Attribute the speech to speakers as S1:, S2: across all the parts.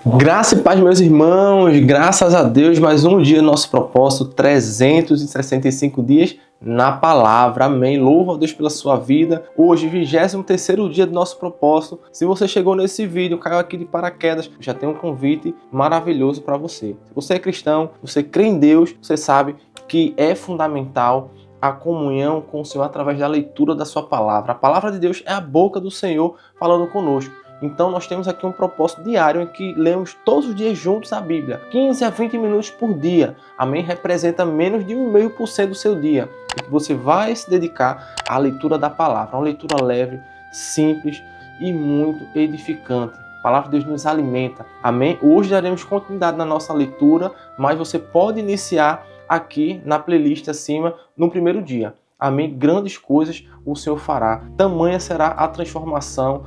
S1: Graça e paz, meus irmãos, graças a Deus, mais um dia nosso propósito, 365 dias na palavra, amém. Louvo a Deus pela sua vida. Hoje, 23º dia do nosso propósito. Se você chegou nesse vídeo, caiu aqui de paraquedas, já tem um convite maravilhoso para você. Se você é cristão, você crê em Deus, você sabe que é fundamental a comunhão com o Senhor através da leitura da sua palavra. A palavra de Deus é a boca do Senhor falando conosco. Então nós temos aqui um propósito diário em que lemos todos os dias juntos a Bíblia, 15 a 20 minutos por dia. Amém? Representa menos de 1,5% do seu dia. E que você vai se dedicar à leitura da palavra. Uma leitura leve, simples e muito edificante. A palavra de Deus nos alimenta. Amém? Hoje daremos continuidade na nossa leitura, mas você pode iniciar aqui na playlist acima no primeiro dia. Amém? Grandes coisas o Senhor fará. Tamanha será a transformação,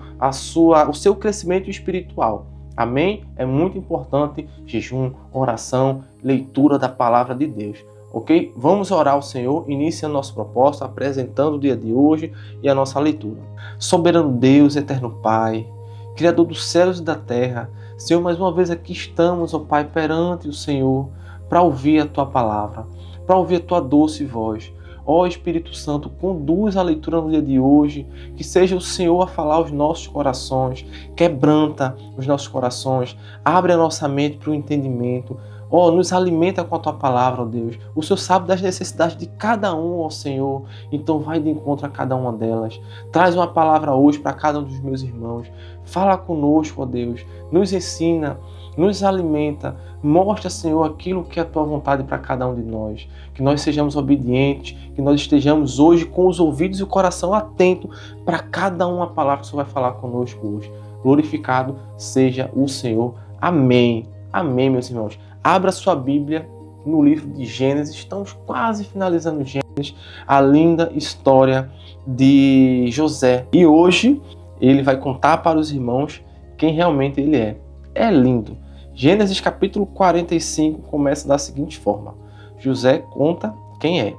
S1: o seu crescimento espiritual. Amém? É muito importante jejum, oração, leitura da palavra de Deus. Ok? Vamos orar ao Senhor, iniciando nosso propósito, apresentando o dia de hoje e a nossa leitura. Soberano Deus, eterno Pai, Criador dos céus e da terra, Senhor, mais uma vez aqui estamos, ó Pai, perante o Senhor, para ouvir a Tua palavra, para ouvir a Tua doce voz. Ó Espírito Santo, conduz a leitura no dia de hoje, que seja o Senhor a falar aos nossos corações, quebranta os nossos corações, abre a nossa mente para o entendimento, ó, nos alimenta com a Tua palavra, ó Deus. O Senhor sabe das necessidades de cada um, ó Senhor, então vai de encontro a cada uma delas. Traz uma palavra hoje para cada um dos meus irmãos, fala conosco, ó Deus, nos ensina, nos alimenta, mostra, Senhor, aquilo que é a Tua vontade para cada um de nós. Que nós sejamos obedientes, que nós estejamos hoje com os ouvidos e o coração atento para cada uma palavra que o Senhor vai falar conosco hoje. Glorificado seja o Senhor. Amém. Amém, meus irmãos. Abra sua Bíblia no livro de Gênesis. Estamos quase finalizando Gênesis, a linda história de José. E hoje ele vai contar para os irmãos quem realmente ele é. É lindo. Gênesis capítulo 45 começa da seguinte forma. José conta quem é.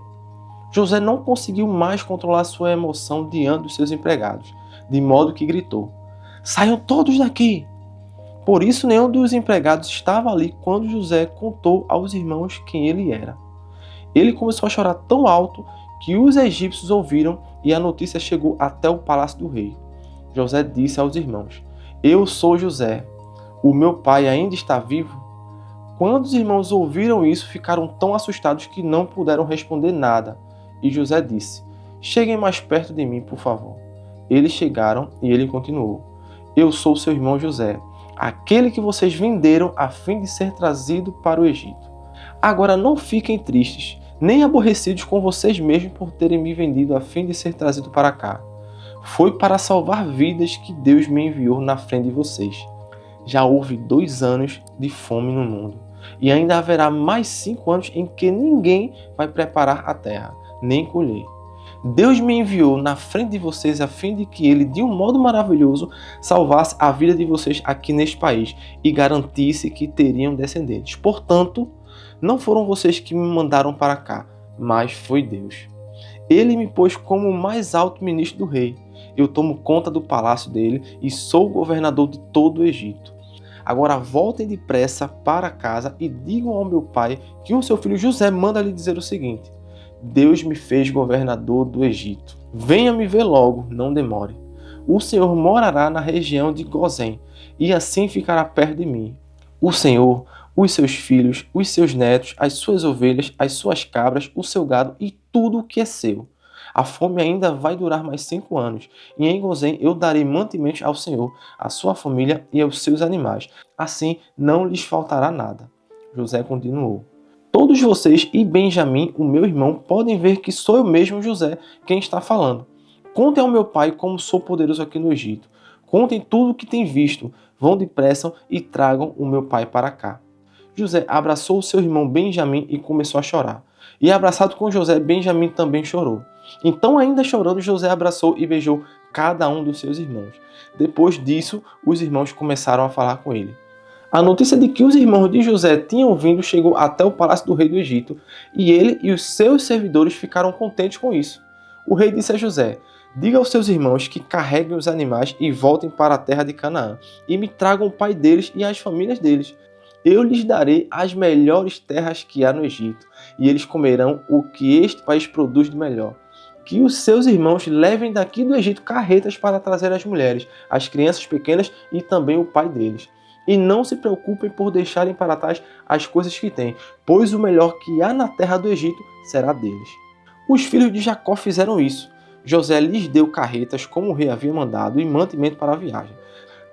S1: José não conseguiu mais controlar sua emoção diante dos seus empregados, de modo que gritou: "Saiam todos daqui!" Por isso nenhum dos empregados estava ali quando José contou aos irmãos quem ele era. Ele começou a chorar tão alto que os egípcios ouviram e a notícia chegou até o palácio do rei. José disse aos irmãos: "Eu sou José. O meu pai ainda está vivo?" Quando os irmãos ouviram isso, ficaram tão assustados que não puderam responder nada. E José disse: "Cheguem mais perto de mim, por favor." Eles chegaram e ele continuou: "Eu sou seu irmão José, aquele que vocês venderam a fim de ser trazido para o Egito. Agora não fiquem tristes, nem aborrecidos com vocês mesmos por terem me vendido a fim de ser trazido para cá. Foi para salvar vidas que Deus me enviou na frente de vocês. Já houve 2 anos de fome no mundo, e ainda haverá mais 5 anos em que ninguém vai preparar a terra, nem colher. Deus me enviou na frente de vocês a fim de que Ele, de um modo maravilhoso, salvasse a vida de vocês aqui neste país e garantisse que teriam descendentes. Portanto, não foram vocês que me mandaram para cá, mas foi Deus. Ele me pôs como o mais alto ministro do rei. Eu tomo conta do palácio dele e sou o governador de todo o Egito. Agora voltem depressa para casa e digam ao meu pai que o seu filho José manda lhe dizer o seguinte: Deus me fez governador do Egito. Venha me ver logo, não demore. O Senhor morará na região de Gozém e assim ficará perto de mim. O Senhor, os seus filhos, os seus netos, as suas ovelhas, as suas cabras, o seu gado e tudo o que é seu. A fome ainda vai durar mais 5 anos, e em Gozém eu darei mantimentos ao Senhor, à sua família e aos seus animais. Assim não lhes faltará nada." José continuou: "Todos vocês e Benjamim, o meu irmão, podem ver que sou eu mesmo, José, quem está falando. Contem ao meu pai como sou poderoso aqui no Egito. Contem tudo o que têm visto. Vão depressa e tragam o meu pai para cá." José abraçou o seu irmão Benjamim e começou a chorar. E abraçado com José, Benjamim também chorou. Então, ainda chorando, José abraçou e beijou cada um dos seus irmãos. Depois disso, os irmãos começaram a falar com ele. A notícia de que os irmãos de José tinham vindo chegou até o palácio do rei do Egito, e ele e os seus servidores ficaram contentes com isso. O rei disse a José: Diga aos seus irmãos que carreguem os animais e voltem para a terra de Canaã, e me tragam o pai deles e as famílias deles. Eu lhes darei as melhores terras que há no Egito, e eles comerão o que este país produz de melhor. Que os seus irmãos levem daqui do Egito carretas para trazer as mulheres, as crianças pequenas e também o pai deles. E não se preocupem por deixarem para trás as coisas que têm, pois o melhor que há na terra do Egito será deles. Os filhos de Jacó fizeram isso. José lhes deu carretas, como o rei havia mandado, e mantimento para a viagem.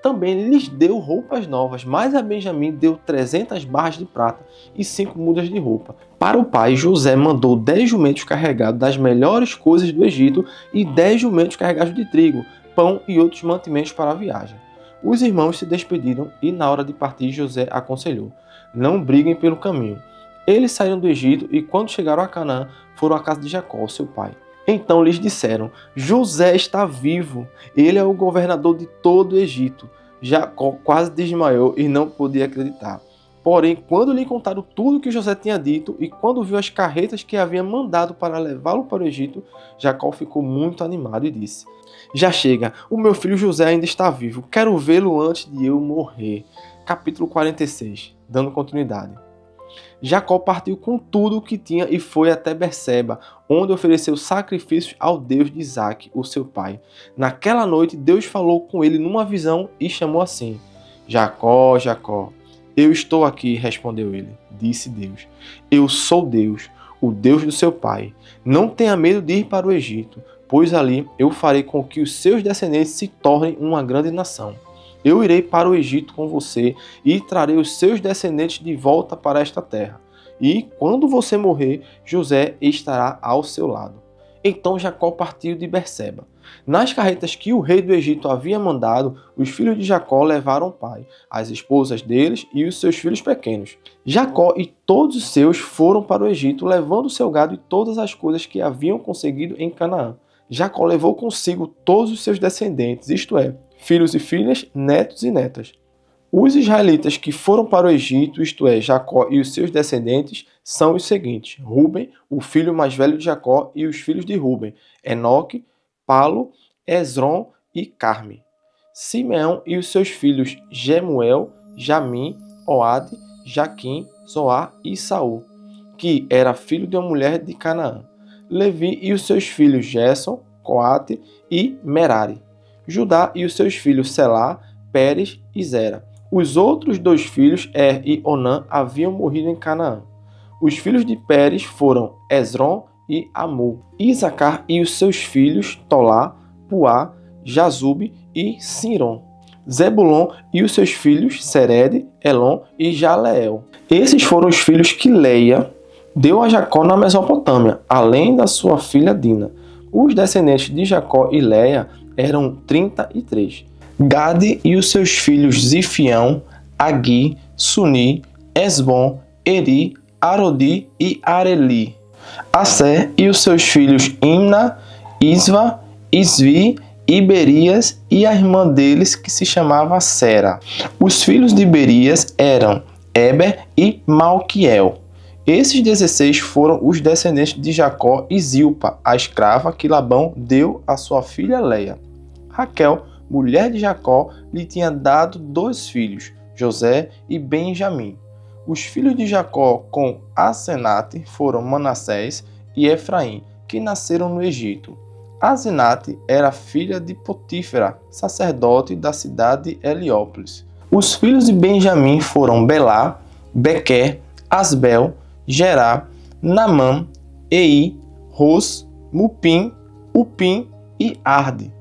S1: Também lhes deu roupas novas, mas a Benjamim deu 300 barras de prata e 5 mudas de roupa. Para o pai, José mandou 10 jumentos carregados das melhores coisas do Egito e 10 jumentos carregados de trigo, pão e outros mantimentos para a viagem. Os irmãos se despediram e, na hora de partir, José aconselhou: não briguem pelo caminho. Eles saíram do Egito e, quando chegaram a Canaã, foram à casa de Jacó, seu pai. Então lhes disseram: José está vivo, ele é o governador de todo o Egito. Jacó quase desmaiou e não podia acreditar. Porém, quando lhe contaram tudo o que José tinha dito e quando viu as carretas que havia mandado para levá-lo para o Egito, Jacó ficou muito animado e disse: já chega, o meu filho José ainda está vivo, quero vê-lo antes de eu morrer. Capítulo 46, dando continuidade. Jacó partiu com tudo o que tinha e foi até Berseba, onde ofereceu sacrifícios ao Deus de Isaque, o seu pai. Naquela noite, Deus falou com ele numa visão e chamou assim: Jacó, Jacó. Eu estou aqui, respondeu ele. Disse Deus: eu sou Deus, o Deus do seu pai. Não tenha medo de ir para o Egito, pois ali eu farei com que os seus descendentes se tornem uma grande nação. Eu irei para o Egito com você e trarei os seus descendentes de volta para esta terra. E, quando você morrer, José estará ao seu lado. Então Jacó partiu de Berseba. Nas carretas que o rei do Egito havia mandado, os filhos de Jacó levaram o pai, as esposas deles e os seus filhos pequenos. Jacó e todos os seus foram para o Egito, levando o seu gado e todas as coisas que haviam conseguido em Canaã. Jacó levou consigo todos os seus descendentes, isto é, filhos e filhas, netos e netas. Os israelitas que foram para o Egito, isto é, Jacó e os seus descendentes, são os seguintes: Ruben, o filho mais velho de Jacó, e os filhos de Ruben, Enoque, Palo, Esrom e Carme. Simeão e os seus filhos Jemuel, Jamim, Oade, Jaquim, Zoar e Saul, que era filho de uma mulher de Canaã. Levi e os seus filhos Gerson, Coate e Merari. Judá e os seus filhos Selá, Pérez e Zera. Os outros 2 filhos, Er e Onã, haviam morrido em Canaã. Os filhos de Pérez foram Esrom e Amu. Isacar e os seus filhos Tolá, Puá, Jazube e Sirom. Zebulon e os seus filhos Sered, Elon e Jaleel. Esses foram os filhos que Leia deu a Jacó na Mesopotâmia, além da sua filha Dina. Os descendentes de Jacó e Leia eram 33. Gade e os seus filhos Zifião, Agui, Suni, Esbom, Eri, Arodi e Areli. Assé e os seus filhos Imna, Isva, Isvi, Iberias e a irmã deles que se chamava Sera. Os filhos de Iberias eram Eber e Malquiel. Esses 16 foram os descendentes de Jacó e Zilpa, a escrava que Labão deu à sua filha Leia. Raquel, mulher de Jacó, lhe tinha dado 2 filhos, José e Benjamim. Os filhos de Jacó com Asenate foram Manassés e Efraim, que nasceram no Egito. Asenate era filha de Potífera, sacerdote da cidade de Heliópolis. Os filhos de Benjamim foram Belá, Bequer, Asbel, Gerá, Namã, Ei, Ros, Mupim, Upim e Arde.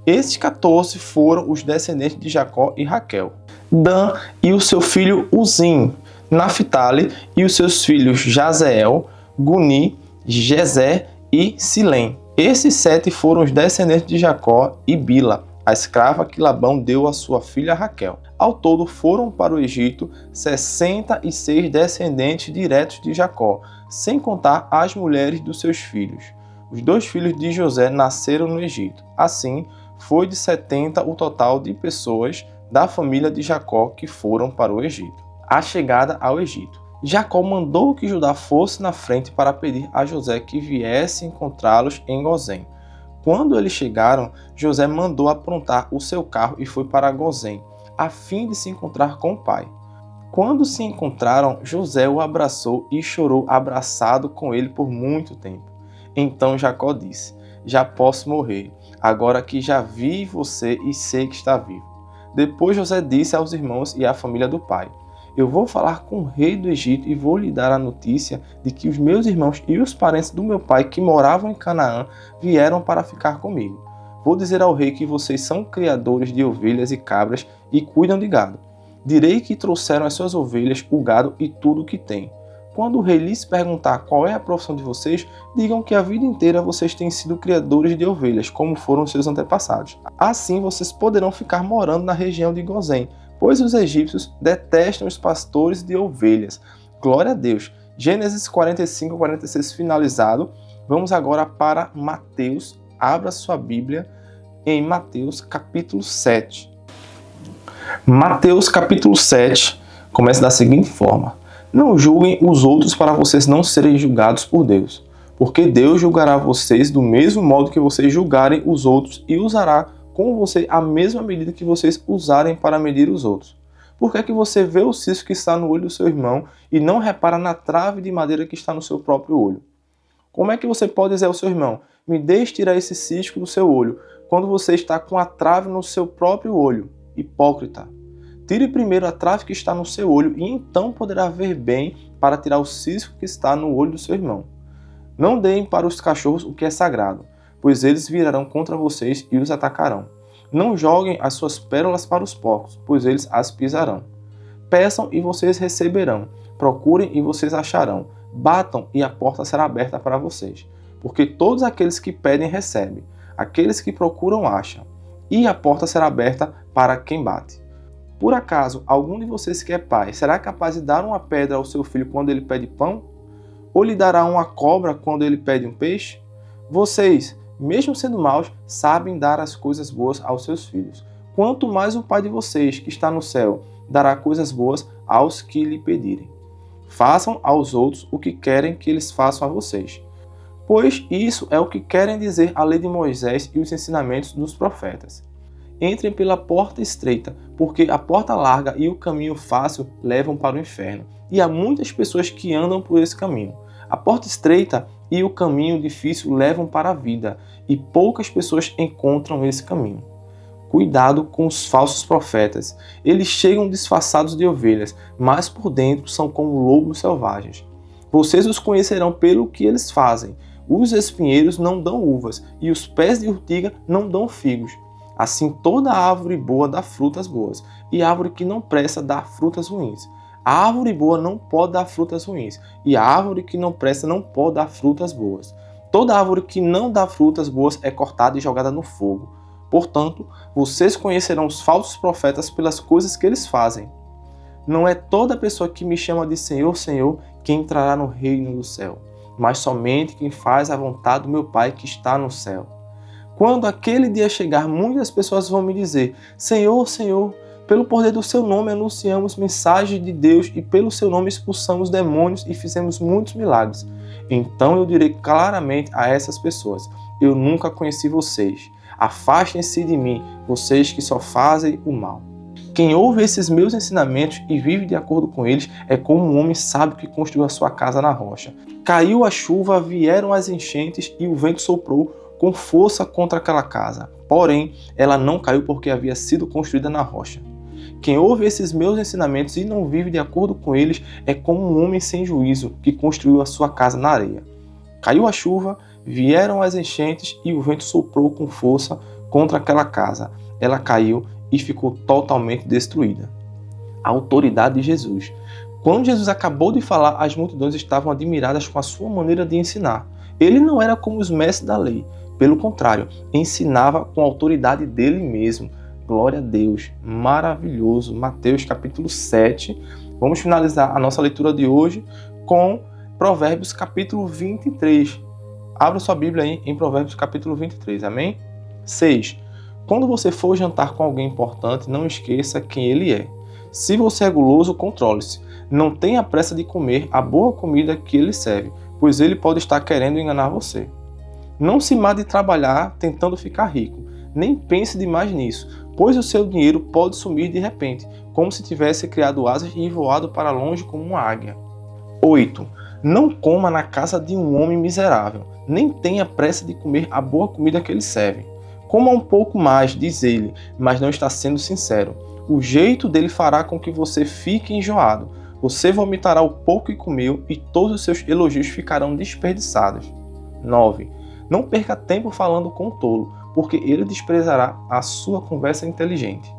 S1: Esses 14 foram os descendentes de Jacó e Raquel. Dan e o seu filho Uzim, Naphtali e os seus filhos Jazeel, Guni, Gezer e Silém. Esses 7 foram os descendentes de Jacó e Bila, a escrava que Labão deu à sua filha Raquel. Ao todo foram para o Egito 66 descendentes diretos de Jacó, sem contar as mulheres dos seus filhos. Os 2 filhos de José nasceram no Egito. Assim, foi de 70 o total de pessoas da família de Jacó que foram para o Egito. A chegada ao Egito. Jacó mandou que Judá fosse na frente para pedir a José que viesse encontrá-los em Gozém. Quando eles chegaram, José mandou aprontar o seu carro e foi para Gozém, a fim de se encontrar com o pai. Quando se encontraram, José o abraçou e chorou abraçado com ele por muito tempo. Então Jacó disse: já posso morrer, agora que já vi você e sei que está vivo. Depois José disse aos irmãos e à família do pai: eu vou falar com o rei do Egito e vou lhe dar a notícia de que os meus irmãos e os parentes do meu pai que moravam em Canaã vieram para ficar comigo. Vou dizer ao rei que vocês são criadores de ovelhas e cabras e cuidam de gado. Direi que trouxeram as suas ovelhas, o gado e tudo o que têm. Quando o rei lhes perguntar qual é a profissão de vocês, digam que a vida inteira vocês têm sido criadores de ovelhas, como foram seus antepassados. Assim vocês poderão ficar morando na região de Gozém, pois os egípcios detestam os pastores de ovelhas. Glória a Deus! Gênesis 45, 46 finalizado. Vamos agora para Mateus. Abra sua Bíblia em Mateus capítulo 7. Mateus capítulo 7 começa da seguinte forma: não julguem os outros para vocês não serem julgados por Deus, porque Deus julgará vocês do mesmo modo que vocês julgarem os outros e usará com você a mesma medida que vocês usarem para medir os outros. Por que é que você vê o cisco que está no olho do seu irmão e não repara na trave de madeira que está no seu próprio olho? Como é que você pode dizer ao seu irmão: me deixe tirar esse cisco do seu olho, quando você está com a trave no seu próprio olho? Hipócrita! Tire primeiro a trave que está no seu olho e então poderá ver bem para tirar o cisco que está no olho do seu irmão. Não deem para os cachorros o que é sagrado, pois eles virarão contra vocês e os atacarão. Não joguem as suas pérolas para os porcos, pois eles as pisarão. Peçam e vocês receberão, procurem e vocês acharão, batam e a porta será aberta para vocês. Porque todos aqueles que pedem recebem, aqueles que procuram acham, e a porta será aberta para quem bate. Por acaso, algum de vocês que é pai, será capaz de dar uma pedra ao seu filho quando ele pede pão? Ou lhe dará uma cobra quando ele pede um peixe? Vocês, mesmo sendo maus, sabem dar as coisas boas aos seus filhos. Quanto mais o Pai de vocês, que está no céu, dará coisas boas aos que lhe pedirem. Façam aos outros o que querem que eles façam a vocês. Pois isso é o que querem dizer a lei de Moisés e os ensinamentos dos profetas. Entrem pela porta estreita, porque a porta larga e o caminho fácil levam para o inferno, e há muitas pessoas que andam por esse caminho. A porta estreita e o caminho difícil levam para a vida, e poucas pessoas encontram esse caminho. Cuidado com os falsos profetas. Eles chegam disfarçados de ovelhas, mas por dentro são como lobos selvagens. Vocês os conhecerão pelo que eles fazem. Os espinheiros não dão uvas, e os pés de urtiga não dão figos. Assim toda árvore boa dá frutas boas, e a árvore que não presta dá frutas ruins. A árvore boa não pode dar frutas ruins, e a árvore que não presta não pode dar frutas boas. Toda árvore que não dá frutas boas é cortada e jogada no fogo. Portanto, vocês conhecerão os falsos profetas pelas coisas que eles fazem. Não é toda pessoa que me chama de Senhor, Senhor, que entrará no reino do céu, mas somente quem faz a vontade do meu Pai que está no céu. Quando aquele dia chegar, muitas pessoas vão me dizer: Senhor, Senhor, pelo poder do seu nome anunciamos mensagem de Deus e pelo seu nome expulsamos demônios e fizemos muitos milagres. Então eu direi claramente a essas pessoas: eu nunca conheci vocês. Afastem-se de mim, vocês que só fazem o mal. Quem ouve esses meus ensinamentos e vive de acordo com eles é como um homem sábio que construiu a sua casa na rocha. Caiu a chuva, vieram as enchentes e o vento soprou com força contra aquela casa. Porém, ela não caiu porque havia sido construída na rocha. Quem ouve esses meus ensinamentos e não vive de acordo com eles é como um homem sem juízo que construiu a sua casa na areia. Caiu a chuva, vieram as enchentes e o vento soprou com força contra aquela casa. Ela caiu e ficou totalmente destruída. A autoridade de Jesus. Quando Jesus acabou de falar, as multidões estavam admiradas com a sua maneira de ensinar. Ele não era como os mestres da lei. Pelo contrário, ensinava com a autoridade dele mesmo. Glória a Deus, maravilhoso. Mateus capítulo 7. Vamos finalizar a nossa leitura de hoje com Provérbios capítulo 23. Abra sua Bíblia aí em Provérbios capítulo 23, amém? 6. Quando você for jantar com alguém importante, não esqueça quem ele é. Se você é guloso, controle-se. Não tenha pressa de comer a boa comida que ele serve, pois ele pode estar querendo enganar você. Não se mate de trabalhar tentando ficar rico. Nem pense demais nisso, pois o seu dinheiro pode sumir de repente, como se tivesse criado asas e voado para longe como uma águia. 8. Não coma na casa de um homem miserável, nem tenha pressa de comer a boa comida que ele serve. Coma um pouco mais, diz ele, mas não está sendo sincero. O jeito dele fará com que você fique enjoado. Você vomitará o pouco que comeu e todos os seus elogios ficarão desperdiçados. 9. Não perca tempo falando com o tolo, porque ele desprezará a sua conversa inteligente.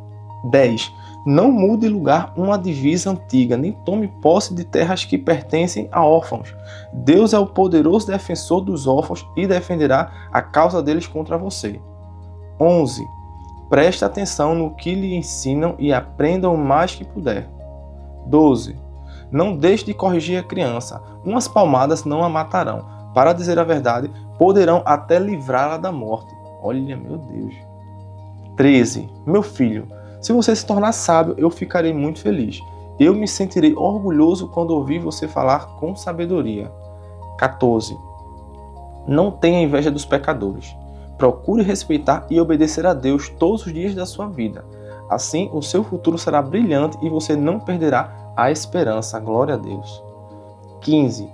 S1: 10. Não mude de lugar uma divisa antiga, nem tome posse de terras que pertencem a órfãos. Deus é o poderoso defensor dos órfãos e defenderá a causa deles contra você. 11. Preste atenção no que lhe ensinam e aprenda o mais que puder. 12. Não deixe de corrigir a criança. Umas palmadas não a matarão. Para dizer a verdade, poderão até livrá-la da morte. Olha, meu Deus. 13. Meu filho, se você se tornar sábio, eu ficarei muito feliz. Eu me sentirei orgulhoso quando ouvir você falar com sabedoria. 14. Não tenha inveja dos pecadores. Procure respeitar e obedecer a Deus todos os dias da sua vida. Assim, o seu futuro será brilhante e você não perderá a esperança. Glória a Deus. 15.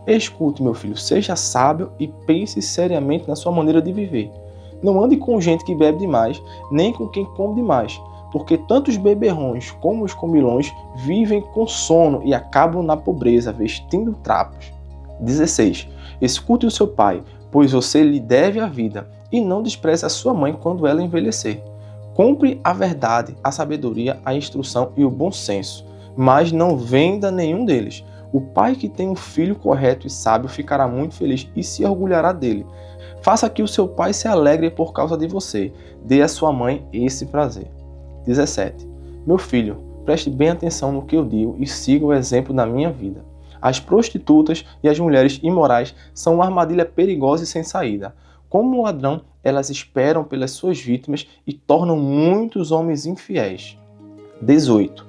S1: Escute, meu filho, seja sábio e pense seriamente na sua maneira de viver. Não ande com gente que bebe demais, nem com quem come demais, porque tanto os beberrões como os comilões vivem com sono e acabam na pobreza, vestindo trapos. 16. Escute o seu pai, pois você lhe deve a vida, e não despreze a sua mãe quando ela envelhecer. Compre a verdade, a sabedoria, a instrução e o bom senso, mas não venda nenhum deles. O pai que tem um filho correto e sábio ficará muito feliz e se orgulhará dele. Faça que o seu pai se alegre por causa de você. Dê à sua mãe esse prazer. 17. Meu filho, preste bem atenção no que eu digo e siga o exemplo da minha vida. As prostitutas e as mulheres imorais são uma armadilha perigosa e sem saída. Como um ladrão, elas esperam pelas suas vítimas e tornam muitos homens infiéis. 18.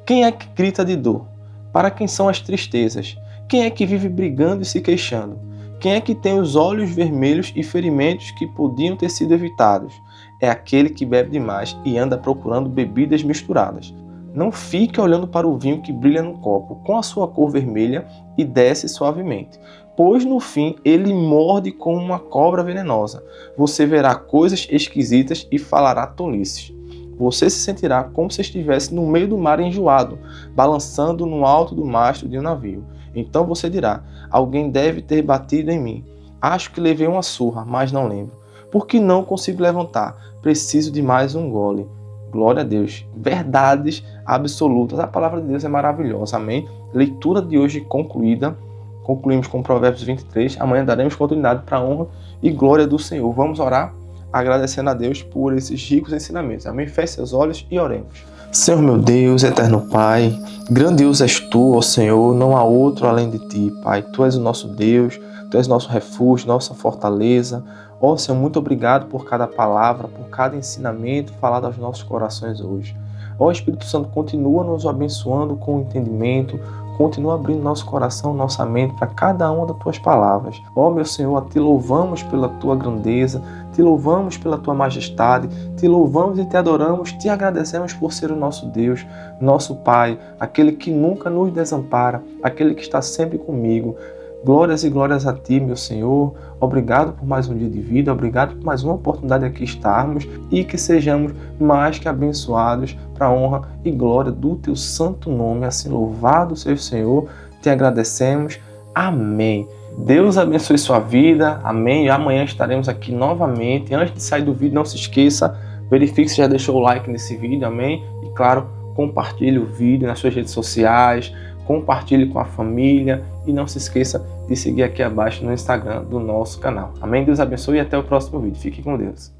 S1: Quem é que grita de dor? Para quem são as tristezas? Quem é que vive brigando e se queixando? Quem é que tem os olhos vermelhos e ferimentos que podiam ter sido evitados? É aquele que bebe demais e anda procurando bebidas misturadas. Não fique olhando para o vinho que brilha no copo com a sua cor vermelha e desce suavemente, pois no fim ele morde como uma cobra venenosa. Você verá coisas esquisitas e falará tolices. Você se sentirá como se estivesse no meio do mar enjoado, balançando no alto do mastro de um navio. Então você dirá: alguém deve ter batido em mim. Acho que levei uma surra, mas não lembro. Por que não consigo levantar? Preciso de mais um gole. Glória a Deus. Verdades absolutas. A palavra de Deus é maravilhosa. Amém? Leitura de hoje concluída. Concluímos com Provérbios 23. Amanhã daremos continuidade para a honra e glória do Senhor. Vamos orar agradecendo a Deus por esses ricos ensinamentos. Amém? Feche seus olhos e oremos. Senhor meu Deus, eterno Pai, grandioso és Tu, ó Senhor, não há outro além de Ti, Pai. Tu és o nosso Deus, Tu és nosso refúgio, nossa fortaleza. Ó Senhor, muito obrigado por cada palavra, por cada ensinamento falado aos nossos corações hoje. Ó Espírito Santo, continua nos abençoando com o entendimento, continua abrindo nosso coração, nossa mente para cada uma das Tuas palavras. Ó meu Senhor, Te louvamos pela Tua grandeza, Te louvamos pela Tua majestade, Te louvamos e Te adoramos, Te agradecemos por ser o nosso Deus, nosso Pai, aquele que nunca nos desampara, aquele que está sempre comigo. Glórias e glórias a Ti, meu Senhor. Obrigado por mais um dia de vida, obrigado por mais uma oportunidade de aqui estarmos e que sejamos mais que abençoados para a honra e glória do Teu santo nome. Assim louvado seja o Senhor, Te agradecemos. Amém. Deus abençoe sua vida. Amém. E amanhã estaremos aqui novamente. Antes de sair do vídeo, não se esqueça, verifique se já deixou o like nesse vídeo. Amém. E claro, compartilhe o vídeo nas suas redes sociais, compartilhe com a família e não se esqueça de seguir aqui abaixo no Instagram do nosso canal. Amém? Deus abençoe e até o próximo vídeo. Fique com Deus.